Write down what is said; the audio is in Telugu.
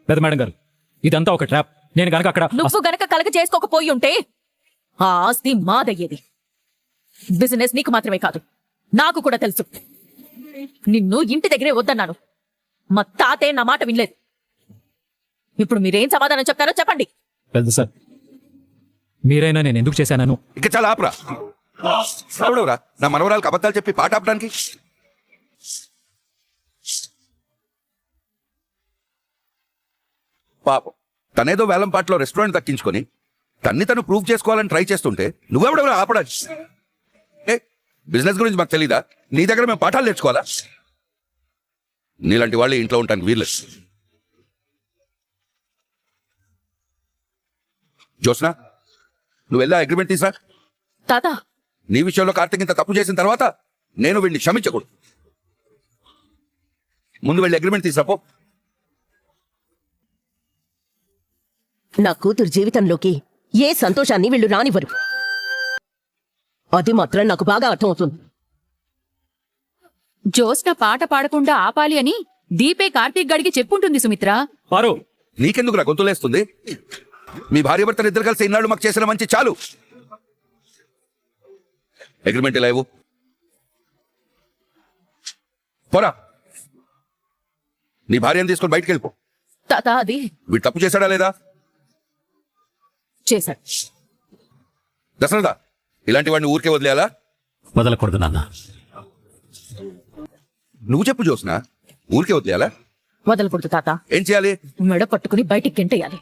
పెద్ద మేడం గారు, ఇదంతా ఒక ట్రాప్. నేను గనక అక్కడ నువ్వు గనక కలగ చేసుకోకపోయి ఉంటే ఆ ఆస్తి మాదయ్యేది. బిజినెస్ నీకు మాత్రమే కాదు, నాకు కూడా తెలుసు. నిన్ను ఇంటి దగ్గరే వద్దన్నాను. మా తాతే నా మాట వినలేదు. ఇప్పుడు మీరేం సమాధానం చెప్తారో చెప్పండి. పెద్ద సార్, మీరైనా నేను ఎందుకు చేశానను? ఇక చాలా ఆపరా. ఎవడవరా నా మనవరాలకు అబద్ధాలు చెప్పి పాట ఆపడానికి? పాపం తనేదో వేలం పాటలో రెస్టారెంట్ దక్కించుకొని తను ప్రూవ్ చేసుకోవాలని ట్రై చేస్తుంటే నువ్వెవడెవరా ఆపడానికి? ఏ బిజినెస్ గురించి మాకు తెలీదా? నీ దగ్గర మేము పాఠాలు నేర్చుకోవాలా? నీలాంటి వాళ్ళు ఇంట్లో ఉండడానికి వీర్లేదు. జోస్నా, నువ్వు వెళ్ళా అగ్రిమెంట్ తీసా. తాత, నీ విషయంలో కార్తీక్ ఇంత తప్పు చేసిన తర్వాత నేను వీడిని క్షమించకూడదు. ముందు వెళ్ళి అగ్రిమెంట్ తీసాపో. నా కూతురు జీవితంలోకి ఏ సంతోషాన్ని వీళ్ళు రానివ్వరు. అది మాత్రం నాకు బాగా అర్థమవుతుంది. జోస్న పాట పాడకుండా ఆపాలి అని దీపే కార్తీక్ గడికి చెప్పుంటుంది సుమిత్ర. పారు, నీకెందుకు నా గొంతులేస్తుంది? మీ భార్య భర్తలు ఇద్దరు కలిసి ఇన్నాళ్ళు మాకు చేసిన మంచి చాలు. అగ్రిమెంట్ ఇలా ఇవ్వు. పోరా, నీ భార్యను తీసుకొని బయటికి వెళ్ళిపో. తాత, అది వీడు తప్పు చేశాడా లేదా? చేశాడు. దశరథ, ఇలాంటి వాడిని ఊరికే వదిలేయాలా? వదలకూడదు నాన్న. నువ్వు చెప్పు జోస్నా, ఊరికే వదిలేయాలా? వదలకూడదు తాత. ఏం చేయాలి? మెడ పట్టుకుని బయటికి గెంటేయాలి.